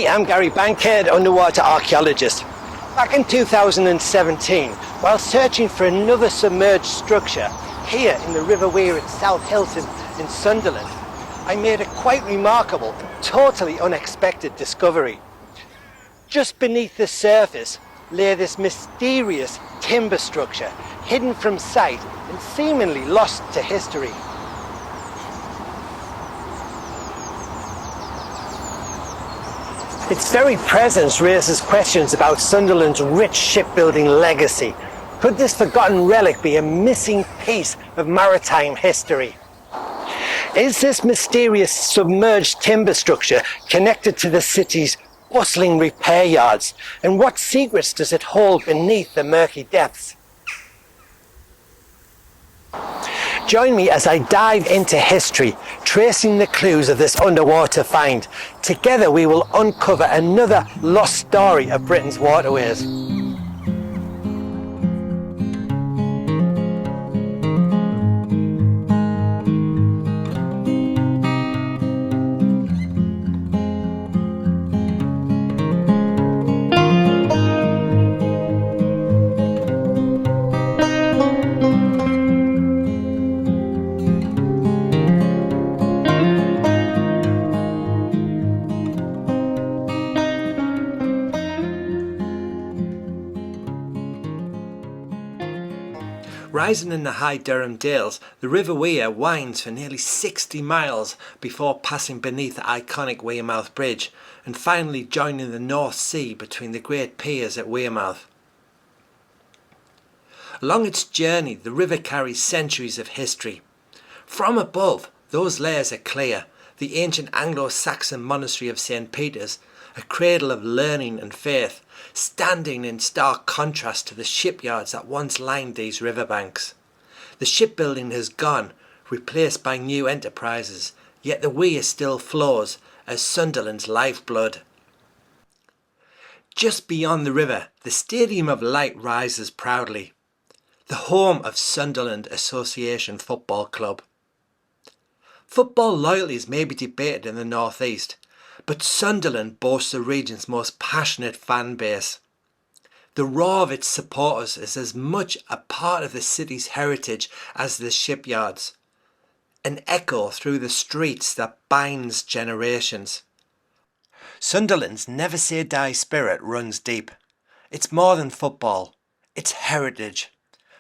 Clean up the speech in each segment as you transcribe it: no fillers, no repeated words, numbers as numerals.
Hi, I'm Gary Bankhead, underwater archaeologist. Back in 2017, while searching for another submerged structure here in the River Wear at South Hylton in Sunderland, I made a quite remarkable, totally unexpected discovery. Just beneath the surface lay this mysterious timber structure, hidden from sight and seemingly lost to history. Its very presence raises questions about Sunderland's rich shipbuilding legacy. Could this forgotten relic be a missing piece of maritime history? Is this mysterious submerged timber structure connected to the city's bustling repair yards? And what secrets does it hold beneath the murky depths? Join me as I dive into history, tracing the clues of this underwater find. Together we will uncover another lost story of Britain's waterways. Rising in the high Durham Dales, the River Wear winds for nearly 60 miles before passing beneath the iconic Wearmouth Bridge and finally joining the North Sea between the great piers at Wearmouth. Along its journey, the river carries centuries of history. From above, those layers are clear. The ancient Anglo-Saxon monastery of St. Peter's, a cradle of learning and faith, standing in stark contrast to the shipyards that once lined these riverbanks. The shipbuilding has gone, replaced by new enterprises, yet the Wear still flows as Sunderland's lifeblood. Just beyond the river, the Stadium of Light rises proudly, the home of Sunderland Association Football Club. Football loyalties may be debated in the North East, but Sunderland boasts the region's most passionate fan base. The roar of its supporters is as much a part of the city's heritage as the shipyards, an echo through the streets that binds generations. Sunderland's never say die spirit runs deep. It's more than football, it's heritage,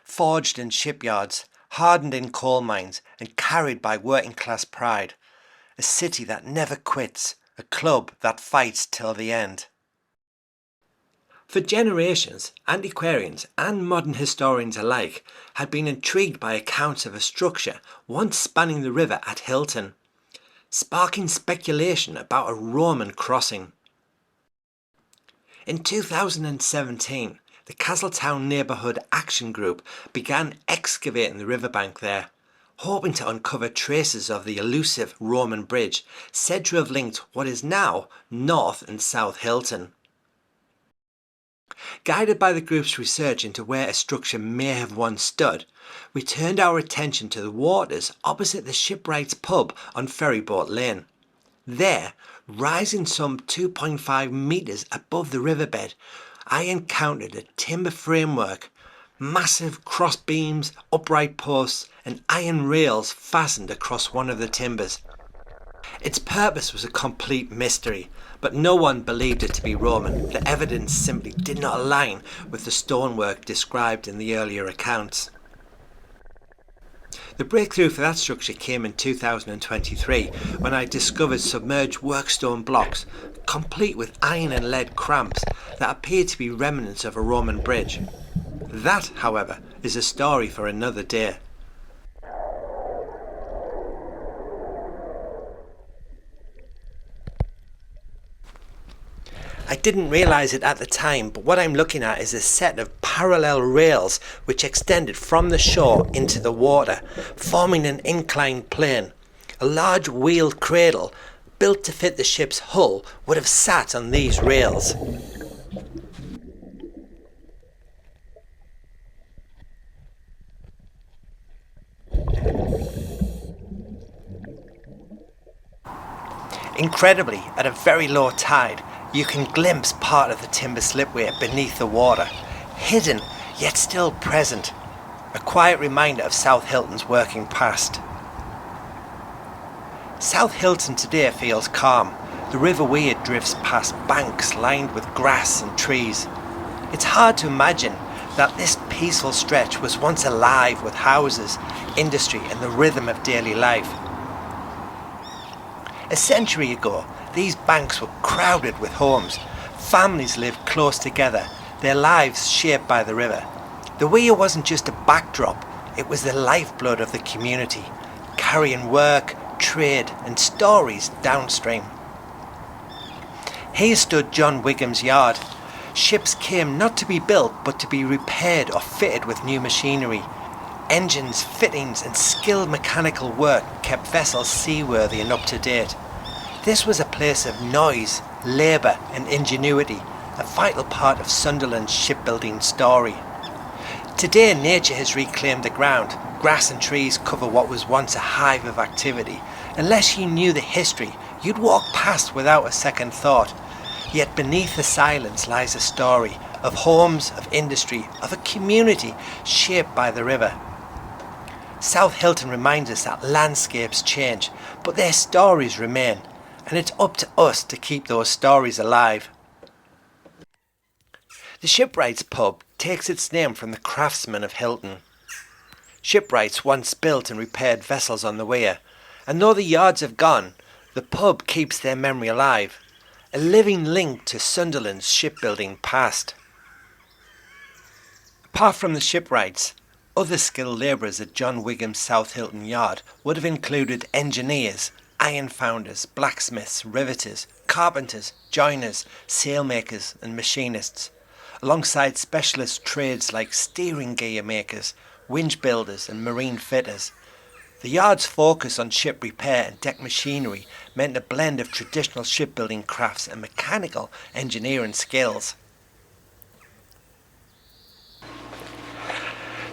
forged in shipyards, hardened in coal mines and carried by working class pride. A city that never quits, a club that fights till the end. For generations, antiquarians and modern historians alike had been intrigued by accounts of a structure once spanning the river at Hylton, sparking speculation about a Roman crossing. In 2017, the Castletown Neighbourhood Action Group began excavating the riverbank there, hoping to uncover traces of the elusive Roman bridge said to have linked what is now North and South Hylton. Guided by the group's research into where a structure may have once stood, we turned our attention to the waters opposite the Shipwrights Pub on Ferryboat Lane. There, rising some 2.5 metres above the riverbed, I encountered a timber framework, massive cross beams, upright posts and iron rails fastened across one of the timbers. Its purpose was a complete mystery, but no one believed it to be Roman. The evidence simply did not align with the stonework described in the earlier accounts. The breakthrough for that structure came in 2023 when I discovered submerged workstone blocks complete with iron and lead cramps that appeared to be remnants of a Roman bridge. That, however, is a story for another day. I didn't realise it at the time, but what I'm looking at is a set of parallel rails which extended from the shore into the water, forming an inclined plane. A large wheeled cradle, built to fit the ship's hull, would have sat on these rails. Incredibly, at a very low tide, You can glimpse part of the timber slipway beneath the water, hidden yet still present, a quiet reminder of South Hylton's working past. South Hylton today feels calm. The River Wear drifts past banks lined with grass and trees. It's hard to imagine that this peaceful stretch was once alive with houses, industry and the rhythm of daily life. A century ago, these banks were crowded with homes. Families lived close together, their lives shaped by the river. The Wear wasn't just a backdrop, it was the lifeblood of the community, carrying work, trade and stories downstream. Here stood John Wigham's yard. Ships came not to be built but to be repaired or fitted with new machinery. Engines, fittings and skilled mechanical work kept vessels seaworthy and up to date. This was a place of noise, labour and ingenuity, a vital part of Sunderland's shipbuilding story. Today nature has reclaimed the ground. Grass and trees cover what was once a hive of activity. Unless you knew the history, you'd walk past without a second thought. Yet beneath the silence lies a story of homes, of industry, of a community shaped by the river. South Hylton reminds us that landscapes change, but their stories remain, and it's up to us to keep those stories alive. The Shipwrights Pub takes its name from the craftsmen of Hylton. Shipwrights once built and repaired vessels on the Wear, and though the yards have gone, the pub keeps their memory alive, a living link to Sunderland's shipbuilding past. Apart from the shipwrights, other skilled labourers at John Wigham's South Hylton yard would have included engineers, iron founders, blacksmiths, riveters, carpenters, joiners, sailmakers and machinists, alongside specialist trades like steering gear makers, winch builders and marine fitters. The yard's focus on ship repair and deck machinery meant a blend of traditional shipbuilding crafts and mechanical engineering skills.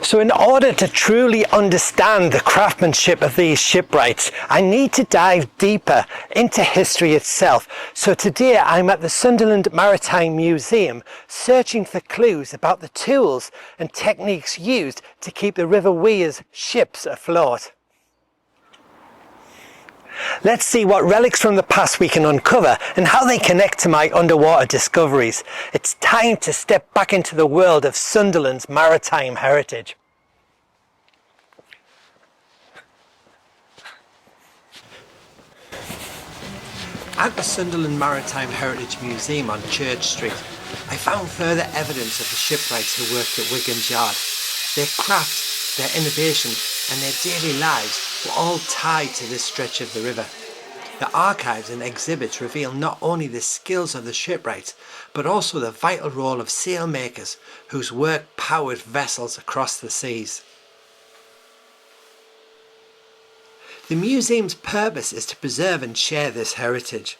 So in order to truly understand the craftsmanship of these shipwrights, I need to dive deeper into history itself. So today I'm at the Sunderland Maritime Museum searching for clues about the tools and techniques used to keep the River Wear's ships afloat. Let's see what relics from the past we can uncover and how they connect to my underwater discoveries. It's time to step back into the world of Sunderland's maritime heritage. At the Sunderland Maritime Heritage Museum on Church Street, I found further evidence of the shipwrights who worked at Wigham's yard. Their craft, their innovation and their daily lives were all tied to this stretch of the river. The archives and exhibits reveal not only the skills of the shipwrights, but also the vital role of sailmakers whose work powered vessels across the seas. The museum's purpose is to preserve and share this heritage,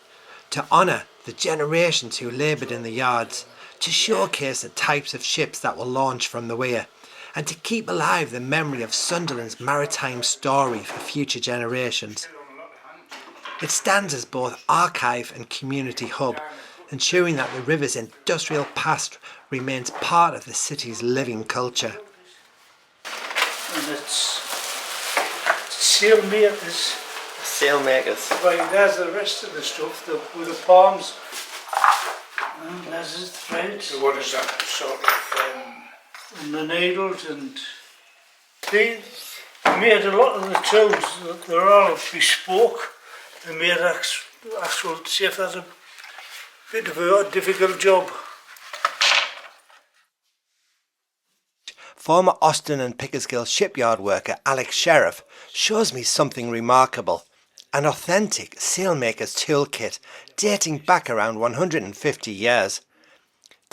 to honour the generations who laboured in the yards, to showcase the types of ships that were launched from the Wear, and to keep alive the memory of Sunderland's maritime story for future generations. It stands as both archive and community hub, ensuring that the river's industrial past remains part of the city's living culture. And it's sailmakers. Sailmakers. Right, there's the rest of the stuff, with the palms. And there's the threads. So what is that sort of... And the needles, and they made a lot of the tools. They're all bespoke. They made actual, see if that's a bit of a difficult job. Former Austin and Pickersgill shipyard worker Alex Sheriff shows me something remarkable. An authentic sailmaker's toolkit dating back around 150 years.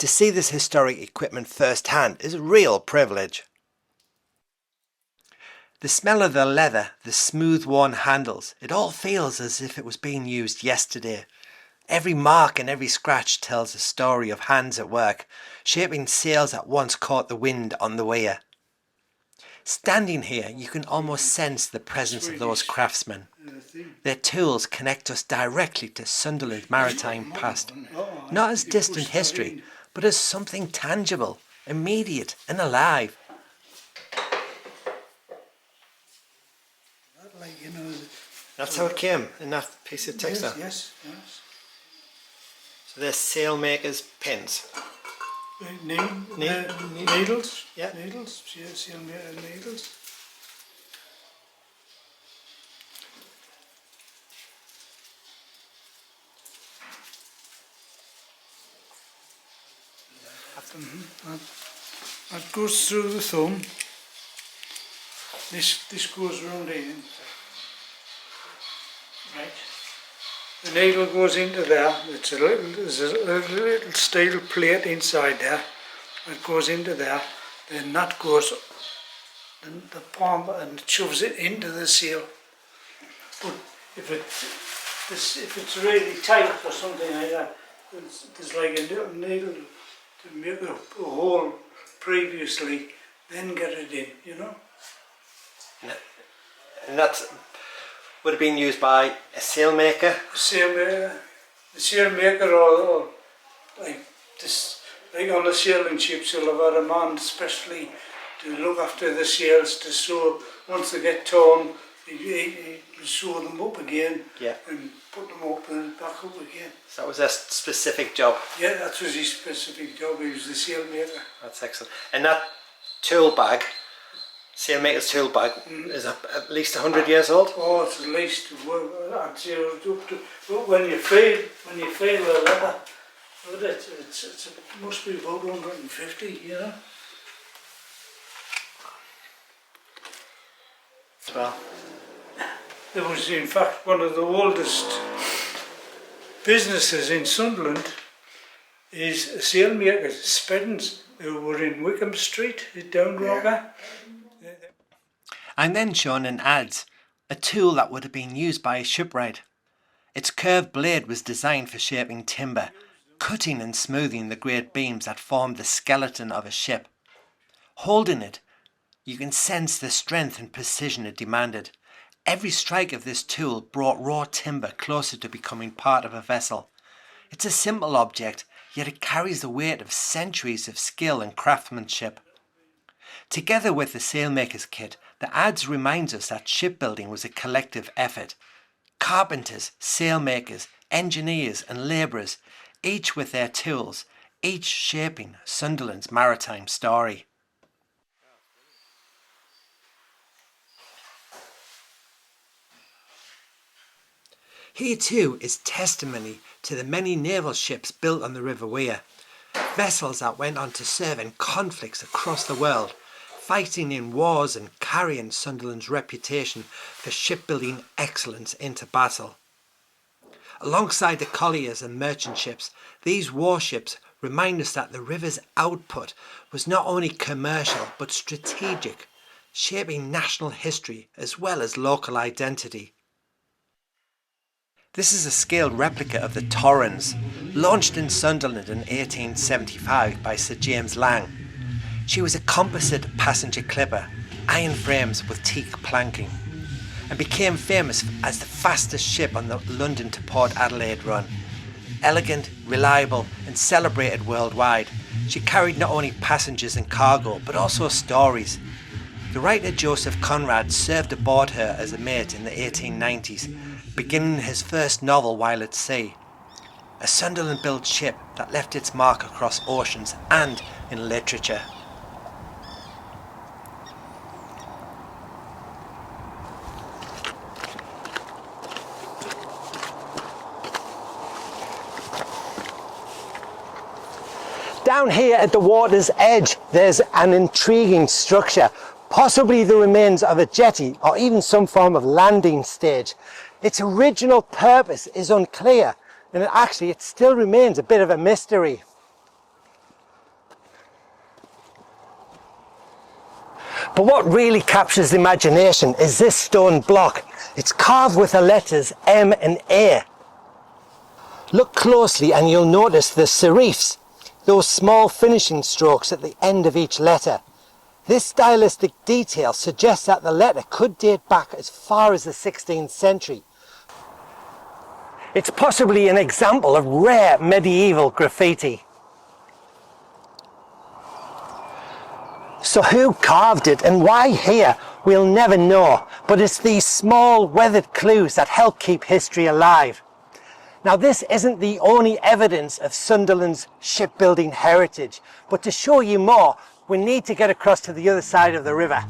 To see this historic equipment firsthand is a real privilege. The smell of the leather, the smooth worn handles, it all feels as if it was being used yesterday. Every mark and every scratch tells a story of hands at work, shaping sails that once caught the wind on the Wear. Standing here, you can almost sense the presence of those craftsmen. Their tools connect us directly to Sunderland's maritime past. not as You distant push that history, in. but as something tangible, immediate and alive. That, like, you know, That's how it came in that piece of textile. yes, yes. So they're sailmakers' pins. Needles. Yeah. Needles. Yes, needles. That goes through the thumb. This goes round here. Right. The needle goes into there. There's a little steel plate inside there. It goes into there. Then that goes in the palm and shoves it into the seal. But if it's really tight or something like that, there's like a little needle to make a hole previously, then get it in, you know. And that would have been used by a sailmaker. The sailmaker or like this, like on the sailing ships, you'll have had a man especially to look after the sails, to sew. Once they get torn, he sew them up again, Yeah. and put them up and back up again. So that was a specific job. Yeah, that was his specific job. He was the sailmaker. That's excellent. And that tool bag, sailmaker's tool bag, is at least 100 years old. Oh, it's at least, I'd say up to, but when you feel the leather, it must be about 150, you know. Well, There was in fact one of the oldest businesses in Sunderland is sailmakers, Speddens, who were in Wickham Street, down Rocker. I'm then shown in adze a tool that would have been used by a shipwright. Its curved blade was designed for shaping timber, cutting and smoothing the great beams that formed the skeleton of a ship. Holding it, you can sense the strength and precision it demanded. Every strike of this tool brought raw timber closer to becoming part of a vessel. It's a simple object, yet it carries the weight of centuries of skill and craftsmanship. Together with the sailmaker's kit, the adze reminds us that shipbuilding was a collective effort. Carpenters, sailmakers, engineers and labourers, each with their tools, each shaping Sunderland's maritime story. Here too is testimony to the many naval ships built on the River Wear, vessels that went on to serve in conflicts across the world, fighting in wars and carrying Sunderland's reputation for shipbuilding excellence into battle. Alongside the colliers and merchant ships, these warships remind us that the river's output was not only commercial but strategic, shaping national history as well as local identity. This is a scaled replica of the Torrens, launched in Sunderland in 1875 by Sir James Lang. She was a composite passenger clipper, iron frames with teak planking, and became famous as the fastest ship on the London to Port Adelaide run. Elegant, reliable and celebrated worldwide, she carried not only passengers and cargo but also stories. The writer Joseph Conrad served aboard her as a mate in the 1890s, beginning his first novel while at sea. A Sunderland-built ship that left its mark across oceans and in literature. Down here at the water's edge, there's an intriguing structure, possibly the remains of a jetty or even some form of landing stage. Its original purpose is unclear, and it still remains a bit of a mystery. But what really captures the imagination is this stone block. It's carved with the letters M and A. Look closely and you'll notice the serifs, those small finishing strokes at the end of each letter. This stylistic detail suggests that the letter could date back as far as the 16th century. It's possibly an example of rare medieval graffiti. So who carved it and why here, we'll never know, but it's these small weathered clues that help keep history alive. Now this isn't the only evidence of Sunderland's shipbuilding heritage, but to show you more, we need to get across to the other side of the river.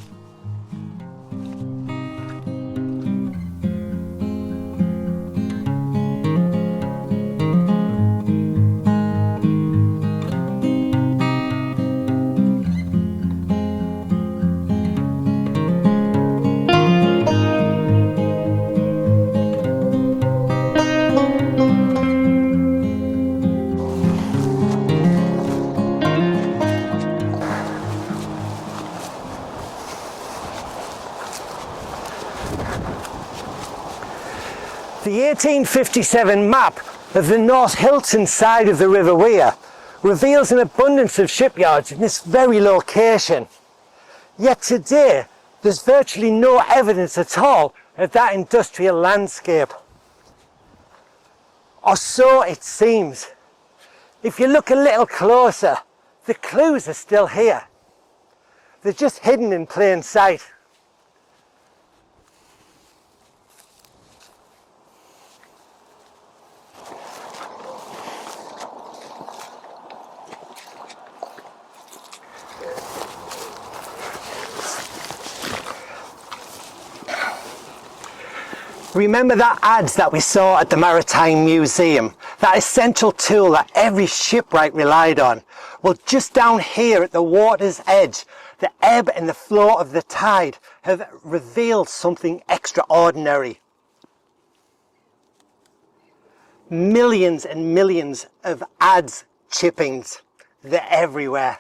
The 1857 map of the North Hylton side of the River Wear reveals an abundance of shipyards in this very location. Yet today, there's virtually no evidence at all of that industrial landscape. Or so it seems. If you look a little closer, the clues are still here. They're just hidden in plain sight. Remember that adze that we saw at the Maritime Museum? That essential tool that every shipwright relied on? Well, just down here at the water's edge, the ebb and the flow of the tide have revealed something extraordinary. Millions and millions of adze chippings. They're everywhere.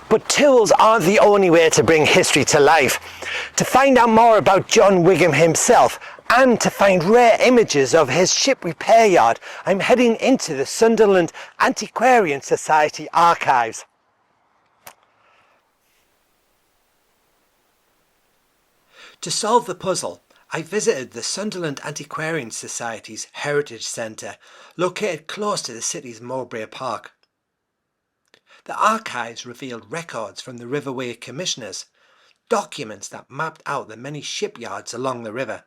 But tools aren't the only way to bring history to life. To find out more about John Wigham himself and to find rare images of his ship repair yard, I'm heading into the Sunderland Antiquarian Society archives. To solve the puzzle, I visited the Sunderland Antiquarian Society's Heritage Centre, located close to the city's Mowbray Park. The archives revealed records from the River Wear commissioners, documents that mapped out the many shipyards along the river.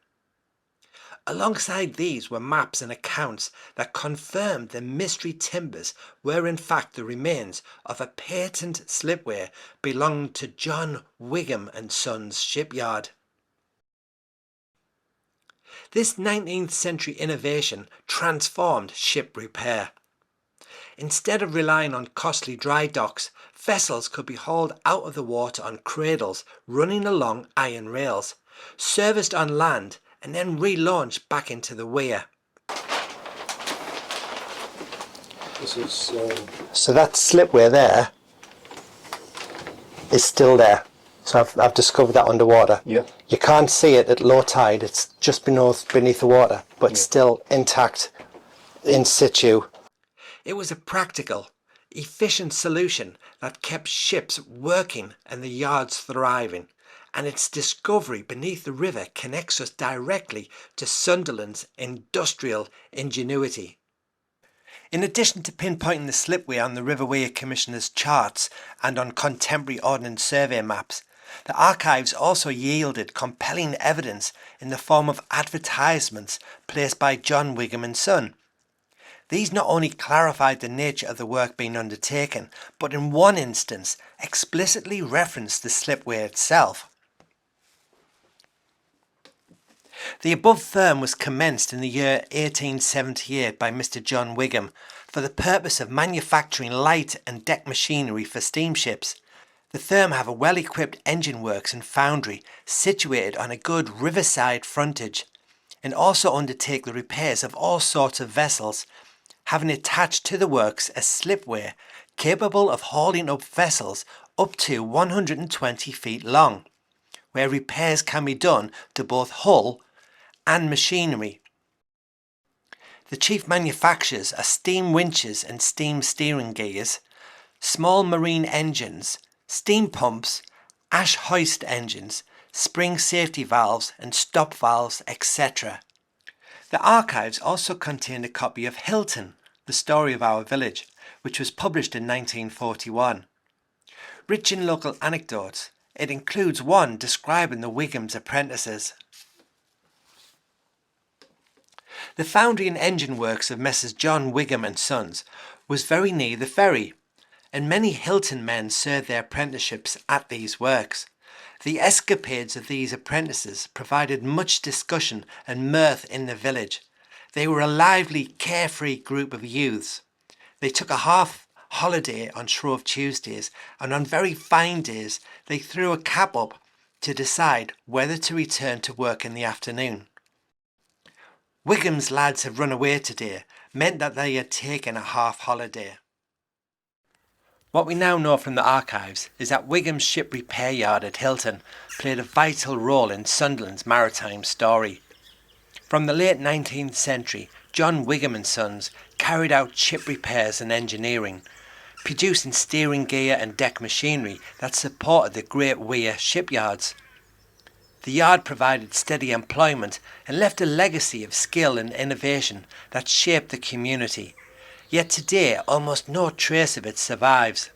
Alongside these were maps and accounts that confirmed the mystery timbers were in fact the remains of a patent slipway belonging to John Wigham and Son's shipyard. This 19th century innovation transformed ship repair. Instead of relying on costly dry docks, vessels could be hauled out of the water on cradles running along iron rails, serviced on land and then relaunched back into the weir. This is So that slipway there is still there. So I've discovered that underwater. Yeah. You can't see it at low tide, it's just beneath the water, but it's still intact, in situ. It was a practical, efficient solution that kept ships working and the yards thriving, and its discovery beneath the river connects us directly to Sunderland's industrial ingenuity. In addition to pinpointing the slipway on the River Wear Commissioner's charts and on contemporary Ordnance Survey maps, the archives also yielded compelling evidence in the form of advertisements placed by John Wigham Son. These not only clarified the nature of the work being undertaken, but in one instance explicitly referenced the slipway itself. The above firm was commenced in the year 1878 by Mr. John Wigham for the purpose of manufacturing light and deck machinery for steamships. The firm have a well-equipped engine works and foundry situated on a good riverside frontage. and also undertake the repairs of all sorts of vessels, having attached to the works a slipway capable of hauling up vessels up to 120 feet long, where repairs can be done to both hull and machinery. The chief manufacturers are steam winches and steam steering gears, small marine engines, steam pumps, ash hoist engines, spring safety valves and stop valves, etc. The archives also contain a copy of Hylton, the story of our village, which was published in 1941. Rich in local anecdotes, it includes one describing the Wighams' apprentices. The foundry and engine works of Messrs. John Wigham Sons was very near the ferry, and many Hylton men served their apprenticeships at these works. The escapades of these apprentices provided much discussion and mirth in the village. They were a lively, carefree group of youths. They took a half holiday on Shrove Tuesdays, and on very fine days they threw a cap up to decide whether to return to work in the afternoon. Wigham's lads have run away today meant that they had taken a half holiday. What we now know from the archives is that Wigham's ship repair yard at Hylton played a vital role in Sunderland's maritime story. From the late 19th century, John Wigham Sons carried out ship repairs and engineering, producing steering gear and deck machinery that supported the Great Weir shipyards. The yard provided steady employment and left a legacy of skill and innovation that shaped the community. Yet today, almost no trace of it survives.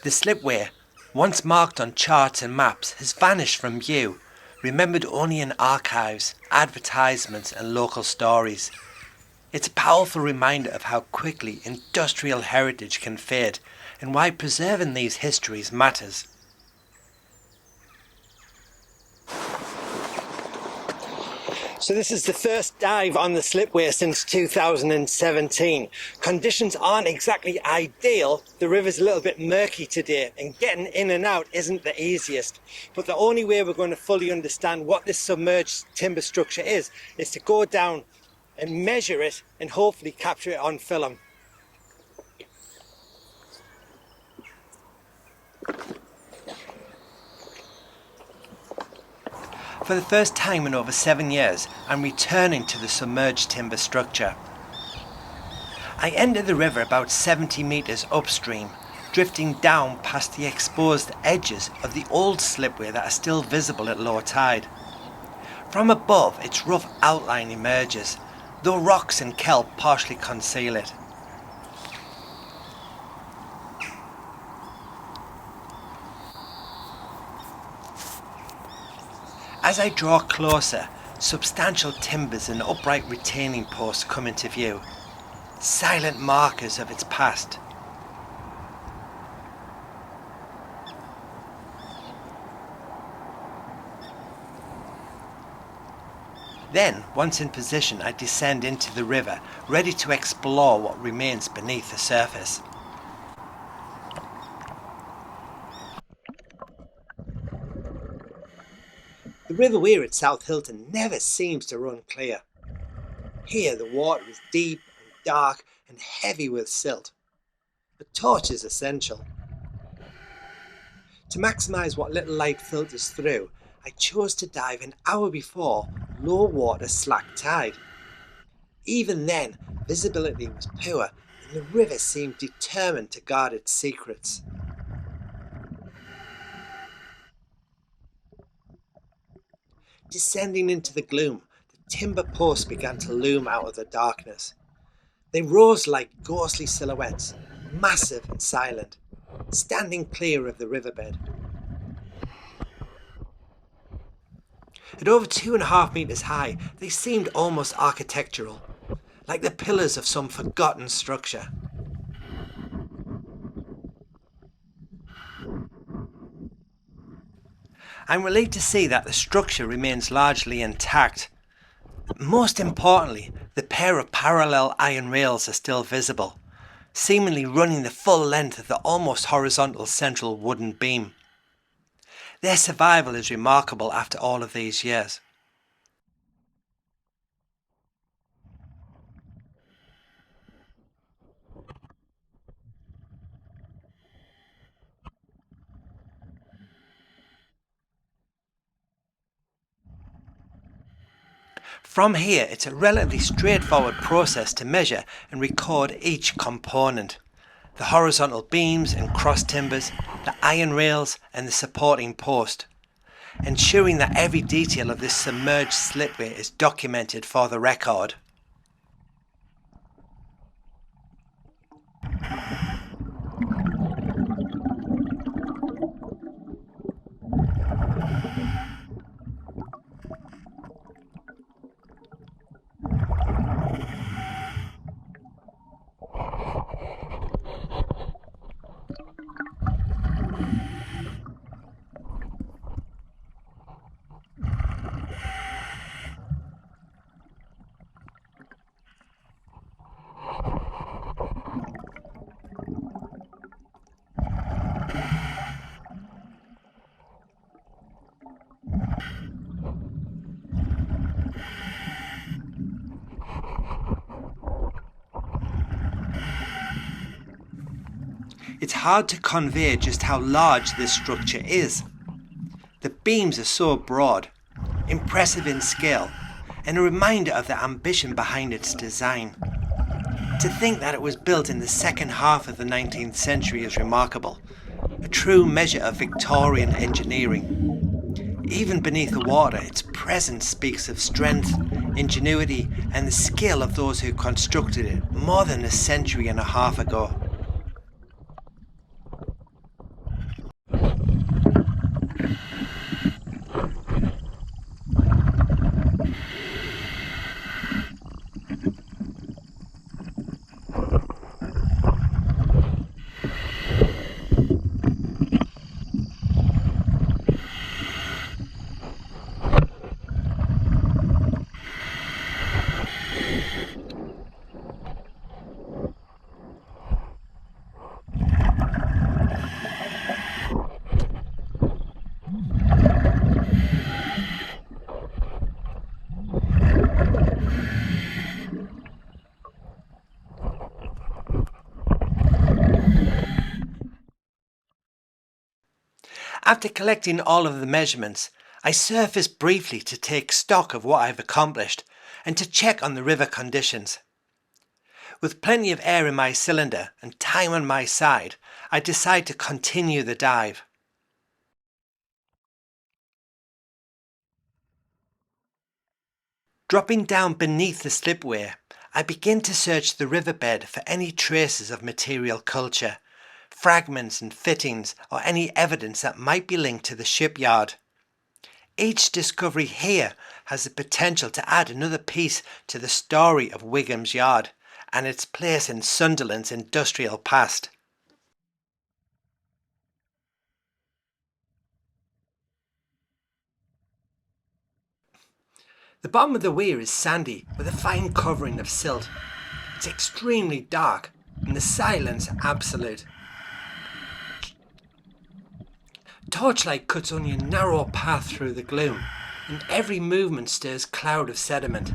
The slipway, once marked on charts and maps, has vanished from view, remembered only in archives, advertisements and local stories. It's a powerful reminder of how quickly industrial heritage can fade and why preserving these histories matters. So this is the first dive on the slipway since 2017. Conditions aren't exactly ideal. The river's a little bit murky today and getting in and out isn't the easiest. But the only way we're going to fully understand what this submerged timber structure is to go down and measure it and hopefully capture it on film. For the first time in over 7 years, I'm returning to the submerged timber structure. I entered the river about 70 metres upstream, drifting down past the exposed edges of the old slipway that are still visible at low tide. From above, its rough outline emerges, though rocks and kelp partially conceal it. As I draw closer, substantial timbers and upright retaining posts come into view, silent markers of its past. Then, once in position, I descend into the river, ready to explore what remains beneath the surface. The River Wear at South Hylton never seems to run clear. Here the water is deep and dark and heavy with silt. A torch is essential. To maximise what little light filters through, I chose to dive an hour before low water slack tide. Even then, visibility was poor and the river seemed determined to guard its secrets. Descending into the gloom, the timber posts began to loom out of the darkness. They rose like ghostly silhouettes, massive and silent, standing clear of the riverbed. At over 2.5 metres high, they seemed almost architectural, like the pillars of some forgotten structure. I'm relieved to see that the structure remains largely intact. Most importantly, the pair of parallel iron rails are still visible, seemingly running the full length of the almost horizontal central wooden beam. Their survival is remarkable after all of these years. From here, it's a relatively straightforward process to measure and record each component. The horizontal beams and cross timbers, the iron rails and the supporting post, ensuring that every detail of this submerged slipway is documented for the record. It's hard to convey just how large this structure is. The beams are so broad, impressive in scale, and a reminder of the ambition behind its design. To think that it was built in the second half of the 19th century is remarkable, a true measure of Victorian engineering. Even beneath the water, its presence speaks of strength, ingenuity, and the skill of those who constructed it more than a century and a half ago. After collecting all of the measurements, I surface briefly to take stock of what I've accomplished and to check on the river conditions. With plenty of air in my cylinder and time on my side, I decide to continue the dive. Dropping down beneath the slipway, I begin to search the riverbed for any traces of material culture, fragments and fittings, or any evidence that might be linked to the shipyard. Each discovery here has the potential to add another piece to the story of Wigham's Yard and its place in Sunderland's industrial past. The bottom of the weir is sandy with a fine covering of silt. It's extremely dark and the silence absolute. Torchlight cuts only a narrow path through the gloom, and every movement stirs a cloud of sediment.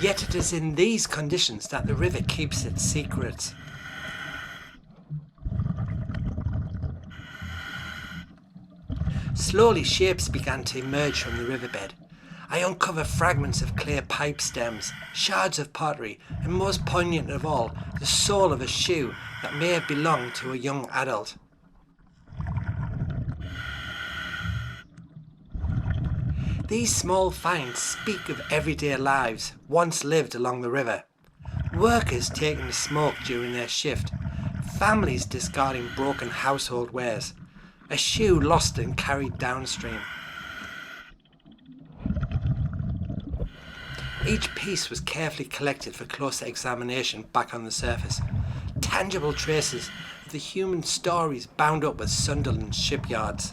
Yet it is in these conditions that the river keeps its secrets. Slowly shapes began to emerge from the riverbed. I uncover fragments of clear pipe stems, shards of pottery, and most poignant of all, the sole of a shoe that may have belonged to a young adult. These small finds speak of everyday lives once lived along the river. Workers taking the smoke during their shift, families discarding broken household wares, a shoe lost and carried downstream. Each piece was carefully collected for closer examination back on the surface. Tangible traces of the human stories bound up with Sunderland's shipyards.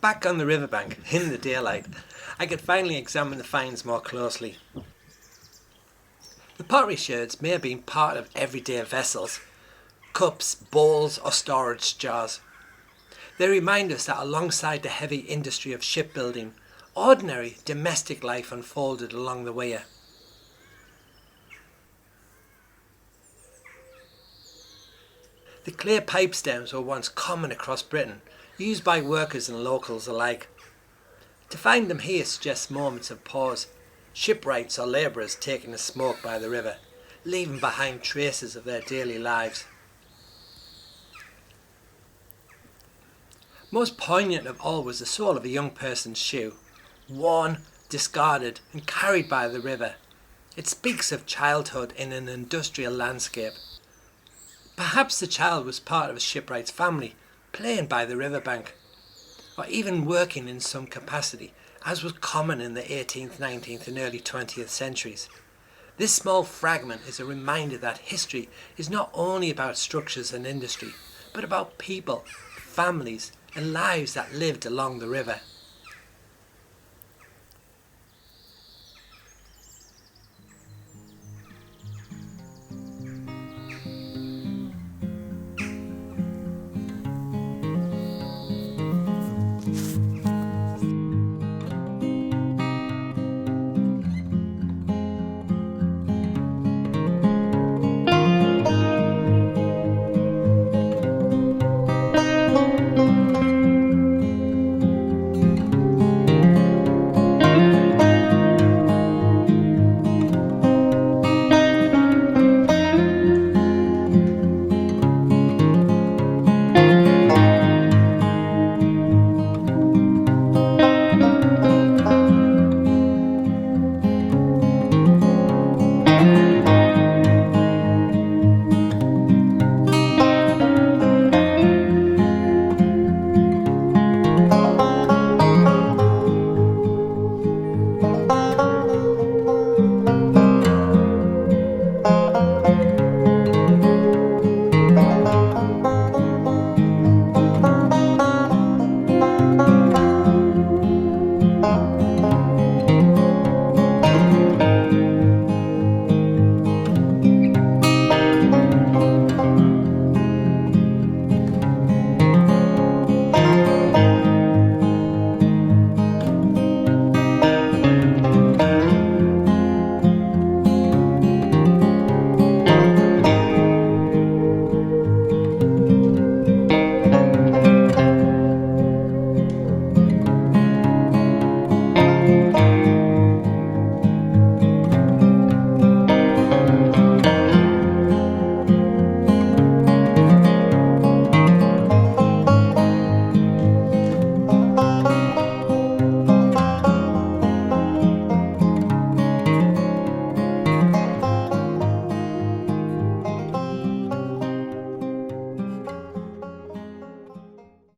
Back on the riverbank, in the daylight, I could finally examine the finds more closely. The pottery sherds may have been part of everyday vessels, cups, bowls or storage jars. They remind us that alongside the heavy industry of shipbuilding, ordinary domestic life unfolded along the weir. The clay pipe stems were once common across Britain, used by workers and locals alike. To find them here suggests moments of pause, shipwrights or labourers taking a smoke by the river, leaving behind traces of their daily lives. Most poignant of all was the sole of a young person's shoe, worn, discarded and carried by the river. It speaks of childhood in an industrial landscape. Perhaps the child was part of a shipwright's family, playing by the riverbank, or even working in some capacity, as was common in the 18th, 19th and early 20th centuries. This small fragment is a reminder that history is not only about structures and industry, but about people, families and lives that lived along the river.